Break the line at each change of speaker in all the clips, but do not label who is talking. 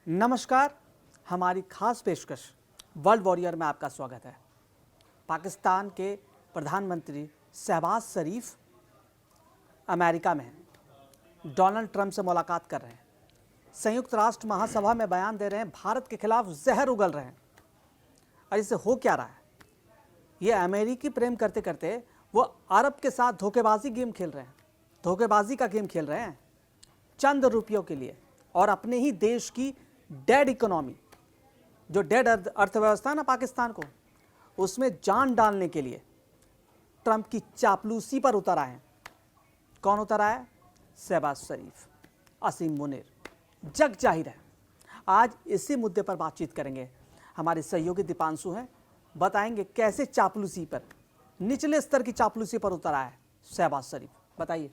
नमस्कार, हमारी खास पेशकश वर्ल्ड वॉरियर में आपका स्वागत है। पाकिस्तान के प्रधानमंत्री शहबाज शरीफ अमेरिका में हैं, डोनाल्ड ट्रंप से मुलाकात कर रहे हैं, संयुक्त राष्ट्र महासभा में बयान दे रहे हैं, भारत के खिलाफ जहर उगल रहे हैं। और इससे हो क्या रहा है? ये अमेरिकी प्रेम करते करते वो अरब के साथ धोखेबाजी गेम खेल रहे हैं, धोखेबाजी का गेम खेल रहे हैं चंद रुपयों के लिए, और अपने ही देश की डेड इकोनॉमी, जो डेड अर्थव्यवस्था ना पाकिस्तान को, उसमें जान डालने के लिए ट्रंप की चापलूसी पर उतर आए हैं। कौन उतर आया है? शहबाज शरीफ, असीम मुनीर, जग जाहिर है। आज इसी मुद्दे पर बातचीत करेंगे। हमारे सहयोगी दीपांशु हैं, बताएंगे कैसे चापलूसी पर, निचले स्तर की चापलूसी पर उतर आया है शहबाज शरीफ। बताइए।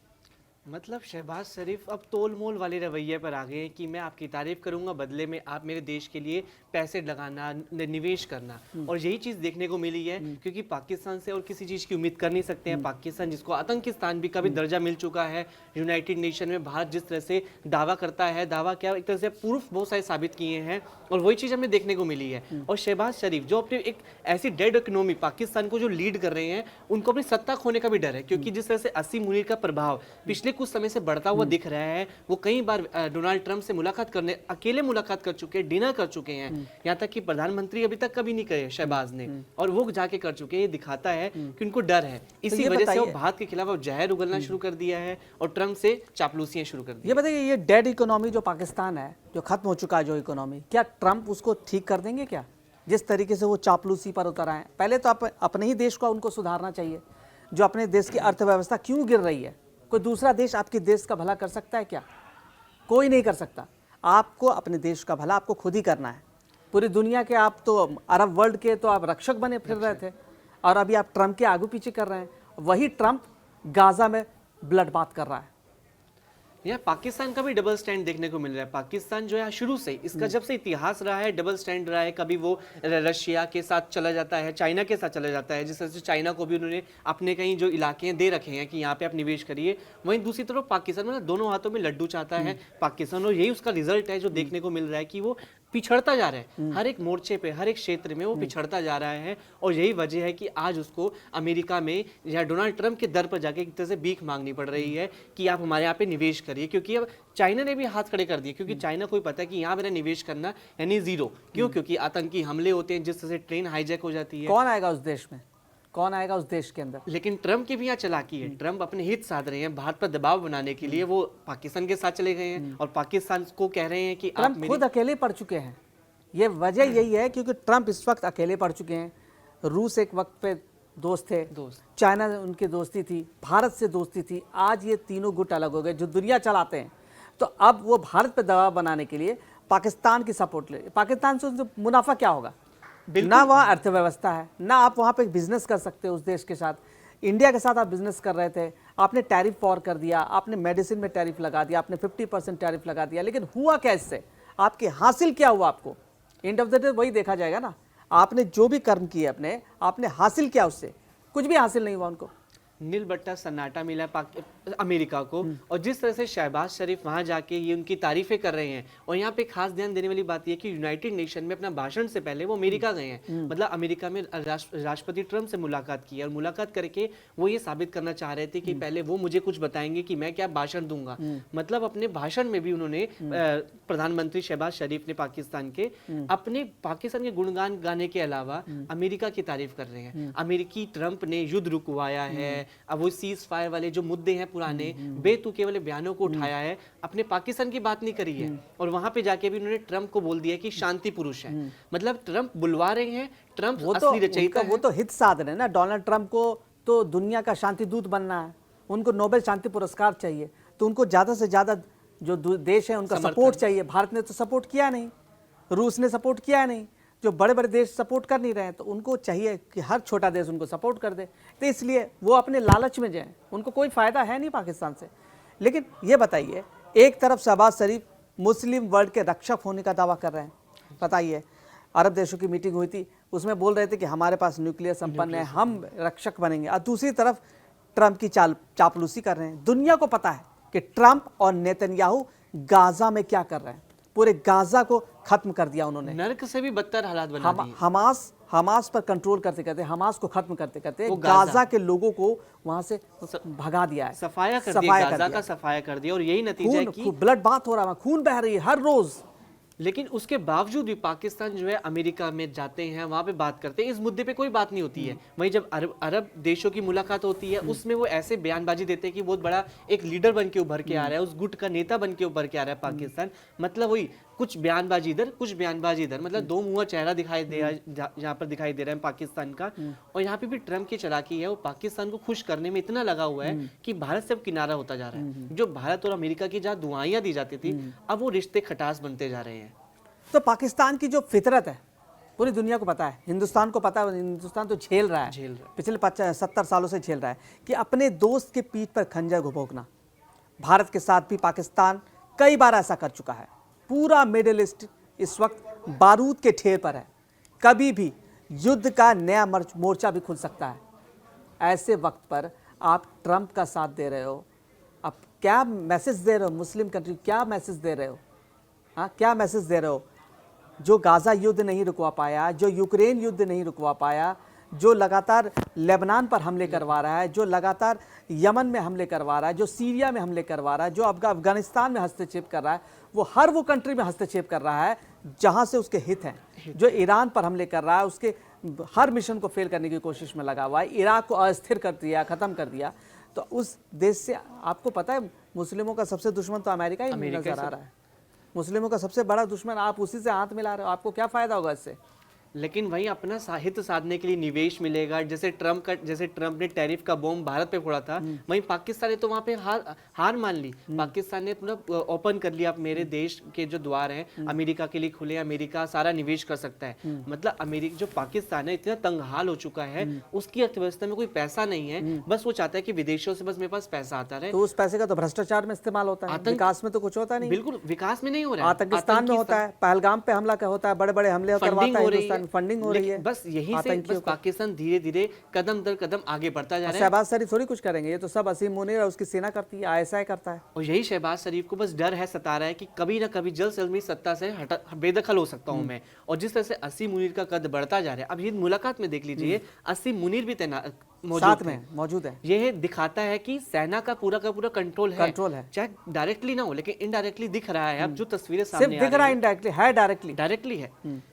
मतलब शहबाज शरीफ अब तोल मोल वाले रवैये पर आ गए हैं कि मैं आपकी तारीफ करूंगा, बदले में आप मेरे देश के लिए पैसे लगाना, निवेश करना। और यही चीज़ देखने को मिली है, क्योंकि पाकिस्तान से और किसी चीज़ की उम्मीद कर नहीं सकते हैं। पाकिस्तान जिसको आतंकिस्तान भी का भी दर्जा मिल चुका है यूनाइटेड नेशन में, भारत जिस तरह से दावा करता है, दावा क्या एक तरह से प्रूफ बहुत सारे साबित किए हैं, और वही चीज़ हमें देखने को मिली है। और शहबाज शरीफ जो अपने एक ऐसी डेड इकोनॉमी पाकिस्तान को जो लीड कर रहे हैं, उनको अपनी सत्ता खोने का भी डर है, क्योंकि जिस तरह से असीम मुनीर का प्रभाव पिछले कुछ समय से बढ़ता हुआ दिख रहा है। वो कई बार डोनाल्ड ट्रंप से मुलाकात करने, अकेले मुलाकात कर चुके हैं, डिनर कर चुके हैं, यहाँ तक कि प्रधानमंत्री अभी तक कभी नहीं करे शहबाज ने, और वो जाके कर चुके हैं। ये दिखाता है कि उनको डर है, इसी वजह से वो भारत के खिलाफ जहर उगलना शुरू कर दिया है और ट्रंप से चापलूसियां शुरू कर दी।
ये बताइए, ये डेड इकोनॉमी जो पाकिस्तान है, जो खत्म हो चुका है जो इकोनॉमी, क्या ट्रंप उसको ठीक कर देंगे क्या? जिस तरीके से वो चापलूसी पर उतर आए, पहले तो अपने ही देश को उनको सुधारना चाहिए। जो अपने देश की अर्थव्यवस्था क्यों गिर रही है? कोई दूसरा देश आपके देश का भला कर सकता है क्या? कोई नहीं कर सकता। आपको अपने देश का भला आपको खुद ही करना है। पूरी दुनिया के आप तो अरब वर्ल्ड के तो आप रक्षक बने फिर रहे थे, और अभी आप ट्रंप के आगू पीछे कर रहे हैं। वही ट्रंप गाजा में ब्लड बात कर रहा है।
यहाँ पाकिस्तान का भी डबल स्टैंड देखने को मिल रहा है। पाकिस्तान जो है शुरू से, इसका जब से इतिहास रहा है, डबल स्टैंड रहा है। कभी वो रशिया के साथ चला जाता है, चाइना के साथ चला जाता है, जिस तरह से चाइना को भी उन्होंने अपने कहीं जो इलाके दे रखे हैं कि यहाँ पे आप निवेश करिए, वहीं दूसरी तरफ पाकिस्तान में दोनों हाथों में लड्डू चाहता है पाकिस्तान। और यही उसका रिजल्ट है जो देखने को मिल रहा है कि वो पिछड़ता जा रहा है, हर एक मोर्चे पे, हर एक क्षेत्र में वो पिछड़ता जा रहा है। और यही वजह है कि आज उसको अमेरिका में या डोनाल्ड ट्रंप के दर पर जाके एक तरह से भीख मांगनी पड़ रही है कि आप हमारे यहाँ पे निवेश करिए, क्योंकि अब चाइना ने भी हाथ खड़े कर दिए, क्योंकि चाइना को भी पता है कि यहाँ मेरा निवेश करना यानी जीरो। क्यों? क्योंकि आतंकी हमले होते हैं, जिस तरह से ट्रेन हाईजैक हो जाती है।
कौन आएगा उस देश में? कौन आएगा उस देश के अंदर?
लेकिन ट्रंप की भी यहाँ चालाकी है। ट्रंप अपने हित साध रहे हैं, भारत पर दबाव बनाने के लिए वो पाकिस्तान के साथ चले गए हैं, और पाकिस्तान को कह रहे हैं कि
ट्रंप खुद अकेले पड़ चुके हैं। ये वजह यही है क्योंकि ट्रंप इस वक्त अकेले पड़ चुके हैं। रूस एक वक्त पे दोस्त थे, चाइना उनकी दोस्ती थी, भारत से दोस्ती थी। आज ये तीनों गुट अलग हो गए जो दुनिया चलाते हैं। तो अब वो भारत पे दबाव बनाने के लिए पाकिस्तान की सपोर्ट ले। पाकिस्तान से मुनाफा क्या होगा? ना वहाँ अर्थव्यवस्था है, ना आप वहाँ पे बिजनेस कर सकते हो उस देश के साथ। इंडिया के साथ आप बिजनेस कर रहे थे, आपने टैरिफ वॉर कर दिया, आपने मेडिसिन में टैरिफ लगा दिया, आपने 50% टैरिफ लगा दिया। लेकिन हुआ क्या इससे? आपके हासिल क्या हुआ? आपको एंड ऑफ द डे वही देखा जाएगा ना। आपने जो भी कर्म किए अपने, आपने हासिल किया, उससे कुछ भी हासिल नहीं हुआ उनको।
नील बट्टा सन्नाटा मिला अमेरिका को। और जिस तरह से शहबाज शरीफ वहां जाके ये उनकी तारीफें कर रहे हैं, और यहाँ पे खास ध्यान देने वाली बात यह कि यूनाइटेड नेशन में अपना भाषण से पहले वो अमेरिका गए हैं। मतलब अमेरिका में राष्ट्रपति ट्रंप से मुलाकात की, और मुलाकात करके वो ये साबित करना चाह रहे थे कि पहले वो मुझे कुछ बताएंगे कि मैं क्या भाषण दूंगा। मतलब अपने भाषण में भी उन्होंने, प्रधानमंत्री शहबाज शरीफ ने पाकिस्तान के, अपने पाकिस्तान के गुणगान गाने के अलावा अमेरिका की तारीफ कर रहे हैं। अमेरिकी ट्रंप ने युद्ध रुकवाया है, अब वो सीज फायर वाले जो मुद्दे हैं पुराने बेतुके वाले बयानों को उठाया है, अपने पाकिस्तान की बात नहीं करी है। और वहां पे जाके भी उन्होंने ट्रंप को बोल दिया कि शांति पुरुष है। मतलब ट्रंप बुलवा रहे हैं, ट्रंप असली रचयिता है।
वो तो हित साध रहे हैं ना। डोनाल्ड ट्रंप को तो दुनिया का शांति दूत बनना है, उनको नोबेल शांति पुरस्कार चाहिए, तो उनको ज्यादा से ज्यादा जो देश है उनका सपोर्ट चाहिए। भारत ने तो सपोर्ट किया नहीं, रूस ने सपोर्ट किया नहीं, जो बड़े बड़े देश सपोर्ट कर नहीं रहे हैं, तो उनको चाहिए कि हर छोटा देश उनको सपोर्ट कर दे। तो इसलिए वो अपने लालच में जाएं, उनको कोई फ़ायदा है नहीं पाकिस्तान से। लेकिन ये बताइए, एक तरफ शहबाज शरीफ मुस्लिम वर्ल्ड के रक्षक होने का दावा कर रहे हैं। बताइए, अरब देशों की मीटिंग हुई थी, उसमें बोल रहे थे कि हमारे पास न्यूक्लियर संपन्न है, हम रक्षक बनेंगे। और दूसरी तरफ ट्रंप की चापलूसी कर रहे हैं। दुनिया को पता है कि ट्रंप और नेतन्याहू गाजा में क्या कर रहे हैं। पूरे गाजा को खत्म कर दिया उन्होंने।
नर्क से भी बदतर हालात बना दिए।
हमास पर कंट्रोल करते करते, हमास को खत्म करते करते
वो
गाजा के लोगों को वहां से भगा दिया है,
सफाया कर दिया, गाजा का सफाया कर दिया। और यही नतीजा है कि
ब्लड बाथ हो रहा है, खून बह रही है हर रोज।
लेकिन उसके बावजूद भी पाकिस्तान जो है अमेरिका में जाते हैं, वहां पे बात करते हैं, इस मुद्दे पे कोई बात नहीं होती है। वहीं जब अरब देशों की मुलाकात होती है, उसमें वो ऐसे बयानबाजी देते हैं कि बहुत बड़ा एक लीडर बन के उभर के आ रहा है, उस गुट का नेता बन के उभर के आ रहा है पाकिस्तान। मतलब वही कुछ बयानबाजी इधर, कुछ बयानबाजी इधर, मतलब दो मुंहा चेहरा दिखाई दे रहा है, यहाँ पर दिखाई दे रहा है पाकिस्तान का। और यहाँ पे भी ट्रम्प की चालाकी है, वो पाकिस्तान को खुश करने में इतना लगा हुआ है कि भारत से अब किनारा होता जा रहा है। जो भारत और अमेरिका की जहाँ दुआइयां दी जाती थी, अब वो रिश्ते खटास बनते जा रहे हैं।
तो पाकिस्तान की जो फितरत है पूरी दुनिया को पता है, हिंदुस्तान को पता है। हिंदुस्तान तो झेल रहा है, पिछले 70 सालों से झेल रहा है कि अपने दोस्त के पीठ पर खंजर घुपोकना। भारत के साथ भी पाकिस्तान कई बार ऐसा कर चुका है। पूरा मिडिल ईस्ट इस वक्त बारूद के ढेर पर है, कभी भी युद्ध का नया मोर्चा भी खुल सकता है। ऐसे वक्त पर आप ट्रंप का साथ दे रहे हो, अब क्या मैसेज दे रहे हो मुस्लिम कंट्री, क्या मैसेज दे रहे हो? हाँ, क्या मैसेज दे रहे हो? जो गाज़ा युद्ध नहीं रुकवा पाया, जो यूक्रेन युद्ध नहीं रुकवा पाया, जो लगातार लेबनान पर हमले करवा रहा है, जो लगातार यमन में हमले करवा रहा है, जो सीरिया में हमले करवा रहा है, जो अफगानिस्तान में हस्तक्षेप कर रहा है, वो कंट्री में हस्तक्षेप कर रहा है जहां से उसके हित हैं। जो ईरान पर हमले कर रहा है, उसके हर मिशन को फेल करने की कोशिश में लगा हुआ है, इराक को अस्थिर कर दिया, ख़त्म कर दिया। तो उस देश से आपको पता है मुस्लिमों का सबसे दुश्मन तो अमेरिका ही नजर आ रहा है। मुस्लिमों का सबसे बड़ा दुश्मन, आप उसी से हाथ मिला रहे हो, आपको क्या फायदा होगा इससे?
लेकिन वहीं अपना साहित्य साधने के लिए निवेश मिलेगा। जैसे ट्रम्प ने टैरिफ का बॉम्ब भारत पे फोड़ा था, वहीं पाकिस्तान ने तो वहां पे हार मान ली। पाकिस्तान ने पूरा ओपन कर लिया, अब मेरे देश के जो द्वार हैं अमेरिका के लिए खुले, अमेरिका सारा निवेश कर सकता है। मतलब अमेरिका जो पाकिस्तान है इतना तंगहाल हो चुका है, उसकी अर्थव्यवस्था में कोई पैसा नहीं है, बस वो चाहता है कि विदेशों से बस मेरे पास पैसा आता रहे।
तो उस पैसे का तो भ्रष्टाचार में इस्तेमाल होता है, विकास में तो कुछ होता नहीं।
बिल्कुल विकास में नहीं हो रहा है,
आतंकिस्तान में होता है, पहलगाम पे हमला का होता है, बड़े बड़े हमले करवाता है हिंदुस्तान, फंडिंग हो रही है।
बस यही से बस पाकिस्तान धीरे धीरे कदम दर कदम आगे बढ़ता जा रहा है।
शहबाज शरीफ थोड़ी कुछ करेंगे, ये तो सब असीम मुनीर और उसकी सेना करती है, आईएसआई करता है।
और यही शहबाज शरीफ को बस डर है, सता रहा है कि कभी ना कभी जल्द से जल्द मेरी सत्ता से बेदखल हो सकता हूं मैं। और जिस तरह से असीम मुनीर का कद बढ़ता जा रहा है, अब ये मुलाकात में देख लीजिए असीम मुनीर भी मौजूद है। यह दिखाता है कि सेना का पूरा कंट्रोल है, चाहे डायरेक्टली ना हो लेकिन इनडायरेक्टली दिख रहा है। अब जो तस्वीरें सामने
दिख रहा है, इनडायरेक्टली है, डायरेक्टली
है।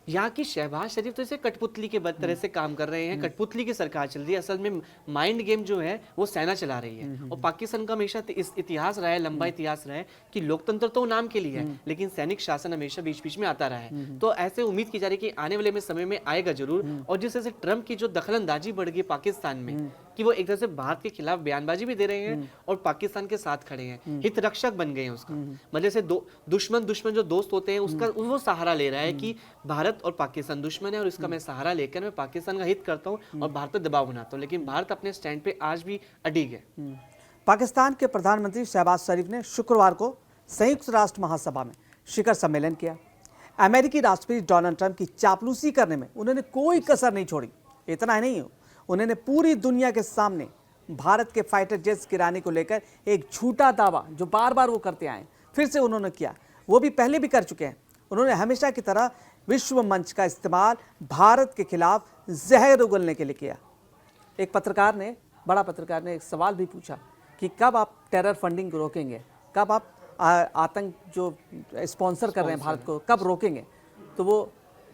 यहाँ की शहबाज शरीफ तो इसे कठपुतली के तरह से काम कर रहे हैं, कठपुतली की सरकार चल रही है। असल में माइंड गेम जो है वो सेना चला रही है। और पाकिस्तान का हमेशा इस इतिहास रहा है, लंबा इतिहास रहा है कि लोकतंत्र तो नाम के लिए है लेकिन सैनिक शासन हमेशा बीच बीच में आता रहा है। तो ऐसे उम्मीद की जा रही है कि आने वाले समय में आएगा जरूर। और जिस तरह से ट्रंप की जो दखलंदाजी बढ़ गई पाकिस्तान में, कि वो एक तरह से भारत के खिलाफ बयानबाजी भी दे रहे हैं और पाकिस्तान के साथ खड़े हैं, हित रक्षक बन गए हैं उसका। मतलब से दुश्मन जो दोस्त होते हैं उसका वो सहारा ले रहा है कि भारत और पाकिस्तान दुश्मन है और इसका मैं सहारा लेकर मैं पाकिस्तान का हित करता हूं और भारत पर दबाव बनाता हूं। लेकिन भारत अपने स्टैंड पे आज भी अडिग है।
पाकिस्तान के प्रधानमंत्री शहबाज शरीफ ने शुक्रवार को संयुक्त राष्ट्र महासभा में शिखर सम्मेलन किया। अमेरिकी राष्ट्रपति डोनाल्ड ट्रंप की चापलूसी करने में उन्होंने कोई कसर नहीं छोड़ी। इतना ही नहीं, उन्होंने पूरी दुनिया के सामने भारत के फाइटर जेट्स गिराने को लेकर एक झूठा दावा जो बार बार वो करते आए फिर से उन्होंने किया, वो भी पहले भी कर चुके हैं। उन्होंने हमेशा की तरह विश्व मंच का इस्तेमाल भारत के खिलाफ जहर उगलने के लिए किया। एक बड़ा पत्रकार ने एक सवाल भी पूछा कि कब आप टेरर फंडिंग रोकेंगे, कब आप आतंक जो स्पॉन्सर कर रहे हैं भारत को कब रोकेंगे? तो वो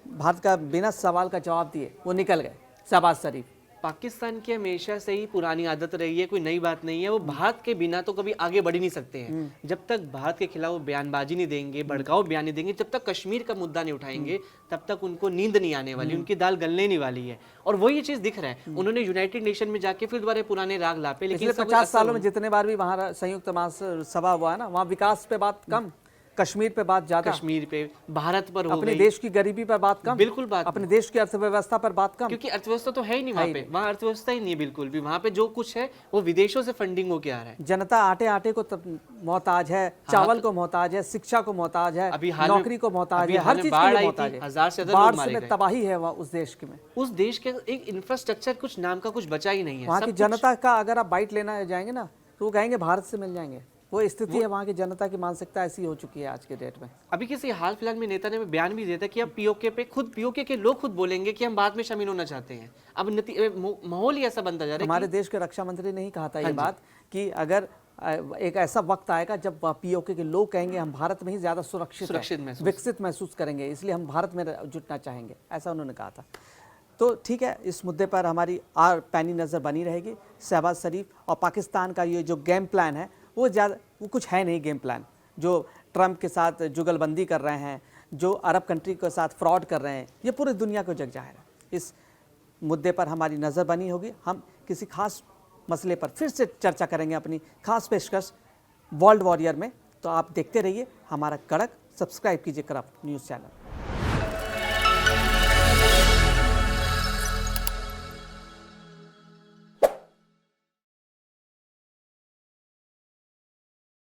भारत का बिना सवाल का जवाब दिए वो निकल गए शहबाज शरीफ।
पाकिस्तान की हमेशा से ही पुरानी आदत रही है, कोई नई बात नहीं है। वो भारत के बिना तो कभी आगे बढ़ ही नहीं सकते हैं। जब तक भारत के खिलाफ वो बयानबाजी नहीं देंगे, भड़काऊ बयान नहीं देंगे, जब तक कश्मीर का मुद्दा नहीं उठाएंगे, तब तक उनको नींद नहीं आने वाली, उनकी दाल गलने नहीं वाली है। और वो ये चीज दिख रहा है। उन्होंने यूनाइटेड नेशन में जाके फिर दोबारा पुराने राग लापे। लेकिन
50 सालों में जितने बार भी वहाँ संयुक्त महासभा हुआ है ना, वहाँ विकास पे बात कम, कश्मीर पे बात ज्यादा,
कश्मीर पे, भारत पर हो
अपने
गई,
देश की गरीबी पर बात कम,
बिल्कुल बात,
अपने देश की अर्थव्यवस्था पर बात कम,
क्योंकि अर्थव्यवस्था तो है ही नहीं वहाँ पे, वहाँ अर्थव्यवस्था ही नहीं है बिल्कुल भी। वहाँ पे जो कुछ है वो विदेशों से फंडिंग होके आ रहा है।
जनता आटे को मोहताज है, चावल को मोहताज है, शिक्षा को मोहताज है, नौकरी को मोहताज है, हर चीज को मोहताज है।
1000 से ज्यादा लोग मारे गए।
तबाही है वहाँ उस देश में।
उस देश के एक इंफ्रास्ट्रक्चर कुछ नाम का कुछ बचा ही नहीं है।
वहाँ की जनता का अगर आप बाइट लेना जाएंगे ना तो वो कहेंगे भारत से मिल जाएंगे, वो स्थिति है, वहाँ की जनता की मानसिकता ऐसी हो चुकी है आज के डेट में।
अभी किसी हाल फिलहाल में नेता ने बयान भी दिया था कि अब पीओके पे खुद पीओके के लोग खुद बोलेंगे कि हम बाद में शामिल होना चाहते हैं। अब माहौल ही ऐसा बनता जा रहा है
हमारे देश के रक्षा मंत्री ने ही कहा था ये
हाँ जी।
बात कि अगर एक ऐसा वक्त आएगा जब पीओके के लोग कहेंगे हम भारत में ही ज़्यादा
सुरक्षित महसूस।
विकसित महसूस करेंगे, इसलिए हम भारत में जुटना चाहेंगे, ऐसा उन्होंने कहा था। तो ठीक है, इस मुद्दे पर हमारी पैनी नज़र बनी रहेगी। शहबाज शरीफ और पाकिस्तान का ये जो गेम प्लान है वो कुछ है नहीं गेम प्लान। जो ट्रंप के साथ जुगलबंदी कर रहे हैं, जो अरब कंट्री के साथ फ्रॉड कर रहे हैं, ये पूरी दुनिया को जग जाहिर है। इस मुद्दे पर हमारी नज़र बनी होगी। हम किसी खास मसले पर फिर से चर्चा करेंगे अपनी खास पेशकश वर्ल्ड वॉरियर में। तो आप देखते रहिए हमारा कड़क, सब्सक्राइब कीजिए कड़क न्यूज़ चैनल।